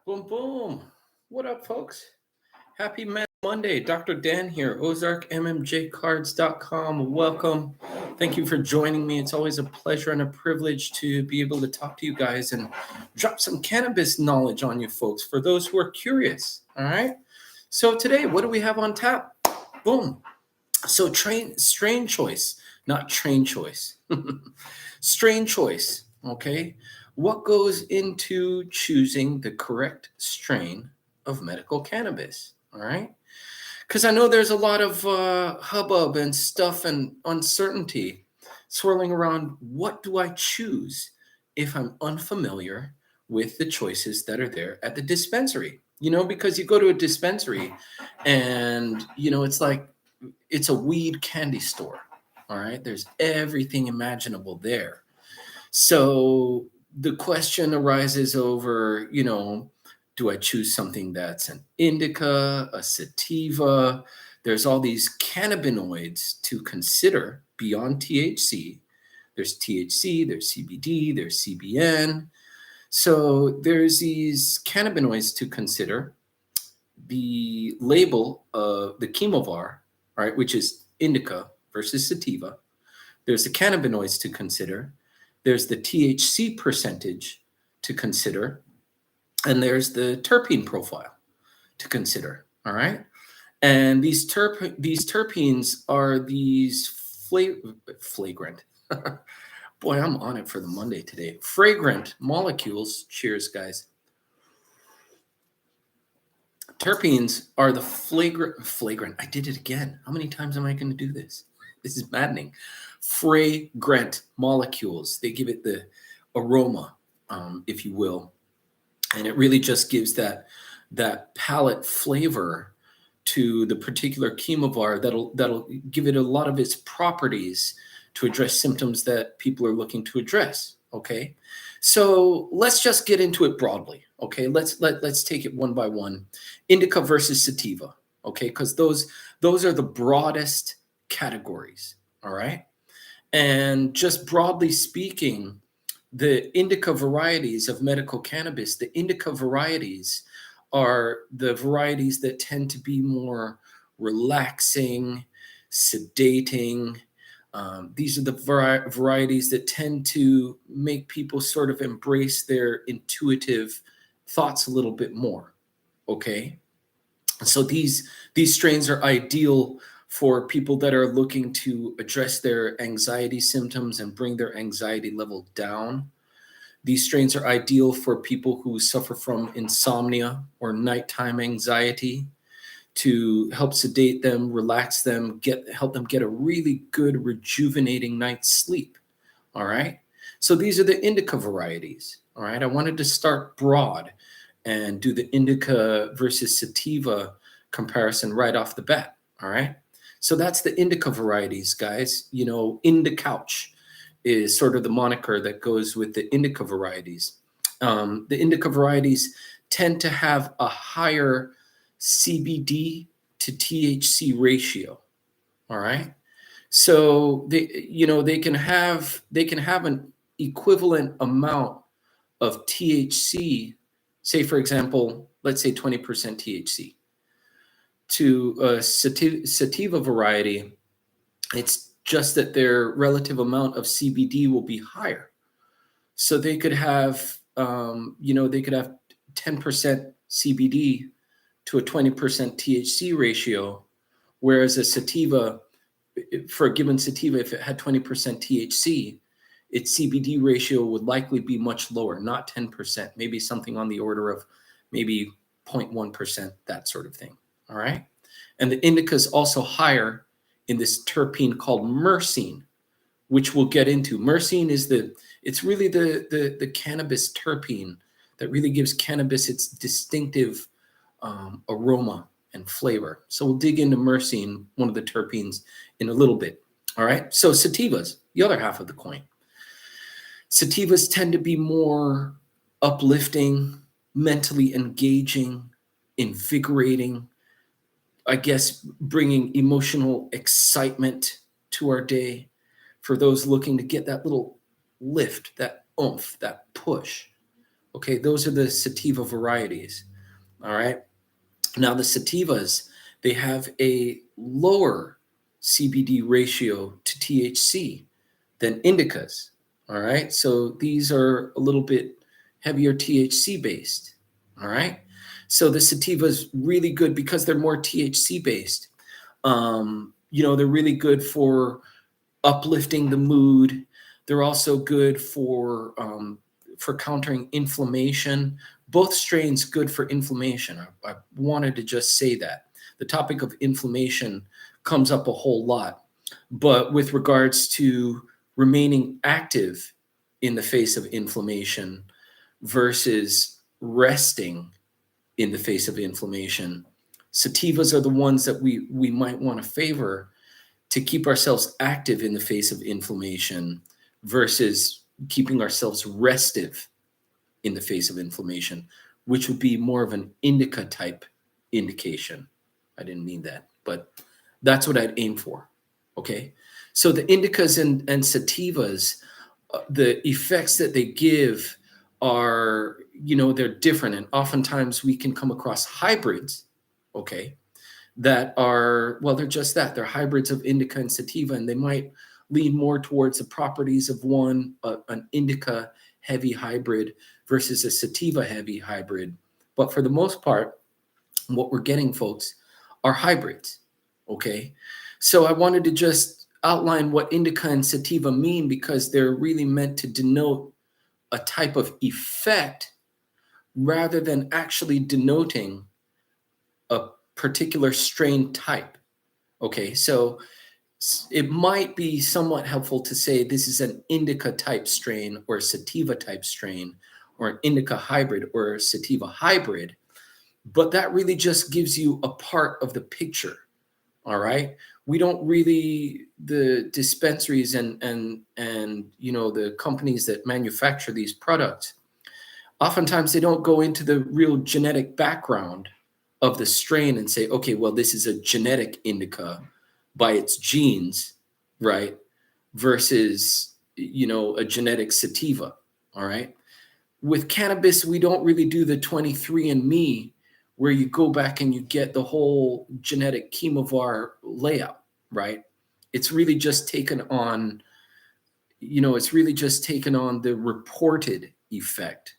Boom, boom. What up, folks? Happy Monday. Dr. Dan here, ozarkmmjcards.com. Welcome. Thank you for joining me. It's always a pleasure and a privilege to be able to talk to you guys and drop some cannabis knowledge on you folks for those who are curious. All right. So today, what do we have on tap? Boom. So strain choice, not train choice. Strain choice. Okay. What goes into choosing the correct strain of medical cannabis? All right. Because I know there's a lot of hubbub and stuff and uncertainty swirling around. What do I choose if I'm unfamiliar with the choices that are there at the dispensary? Because you go to a dispensary and, it's a weed candy store. All right. There's everything imaginable there. So the question arises over, do I choose something that's an indica, a sativa? There's all these cannabinoids to consider beyond THC. There's THC, there's CBD, there's CBN. So there's these cannabinoids to consider. The label of the chemovar, all right, which is indica versus sativa. There's the cannabinoids to consider. There's the THC percentage to consider. And there's the terpene profile to consider. All right. And these terpenes are these flagrant. Boy, I'm on it for the Monday today. Fragrant molecules. Cheers, guys. Terpenes are the flagrant. I did it again. How many times am I going to do this? This is maddening. Fragrant molecules. They give it the aroma, if you will. And it really just gives that palate flavor to the particular chemovar that'll give it a lot of its properties to address symptoms that people are looking to address. Okay, so let's just get into it broadly. Okay, let's take it one by one. Indica versus sativa. Okay, because those are the broadest categories. All right, and just broadly speaking, the indica varieties of medical cannabis, the indica varieties are the varieties that tend to be more relaxing, sedating. These are the varieties that tend to make people sort of embrace their intuitive thoughts a little bit more. Okay. So these strains are ideal for people that are looking to address their anxiety symptoms and bring their anxiety level down. These strains are ideal for people who suffer from insomnia or nighttime anxiety, to help sedate them, relax them, help them get a really good rejuvenating night's sleep. All right. So these are the indica varieties. All right. I wanted to start broad and do the indica versus sativa comparison right off the bat. All right. So that's the indica varieties, guys. Indicouch is sort of the moniker that goes with the indica varieties. The indica varieties tend to have a higher CBD to THC ratio. All right. So they can have an equivalent amount of THC, say, for example, let's say 20% THC. To a sativa variety, it's just that their relative amount of CBD will be higher. So they could have, 10% CBD to a 20% THC ratio, whereas a sativa, for a given sativa, if it had 20% THC, its CBD ratio would likely be much lower, not 10%, maybe something on the order of maybe 0.1%, that sort of thing. All right. And the indica is also higher in this terpene called myrcene, which we'll get into. Myrcene is it's really the cannabis terpene that really gives cannabis its distinctive aroma and flavor. So we'll dig into myrcene, one of the terpenes, in a little bit. All right. So sativas, the other half of the coin. Sativas tend to be more uplifting, mentally engaging, invigorating, I guess, bringing emotional excitement to our day for those looking to get that little lift, that oomph, that push. Okay, those are the sativa varieties. All right. Now the sativas, they have a lower CBD ratio to THC than indicas. All right. So these are a little bit heavier THC based. All right. So the sativa is really good because they're more THC based. They're really good for uplifting the mood. They're also good for countering inflammation. Both strains good for inflammation. I wanted to just say that. The topic of inflammation comes up a whole lot, but with regards to remaining active in the face of inflammation versus resting in the face of inflammation, sativas are the ones that we might want to favor to keep ourselves active in the face of inflammation versus keeping ourselves restive in the face of inflammation, which would be more of an indica type indication. I didn't mean that, but that's what I'd aim for. Okay. So the indicas and sativas, the effects that they give are, they're different. And oftentimes we can come across hybrids. Okay, that are, well, they're just that. They're hybrids of indica and sativa, and they might lean more towards the properties of an indica heavy hybrid versus a sativa heavy hybrid. But for the most part, what we're getting, folks, are hybrids. Okay. So I wanted to just outline what indica and sativa mean because they're really meant to denote a type of effect rather than actually denoting a particular strain type. Okay, so it might be somewhat helpful to say this is an indica type strain or a sativa type strain or an indica hybrid or a sativa hybrid, but that really just gives you a part of the picture. All right, we don't really, the dispensaries and the companies that manufacture these products, oftentimes they don't go into the real genetic background of the strain and say, okay, well, this is a genetic indica by its genes, right? Versus, a genetic sativa. All right. With cannabis, we don't really do the 23andMe where you go back and you get the whole genetic chemovar layout, right? It's really just taken on, the reported effect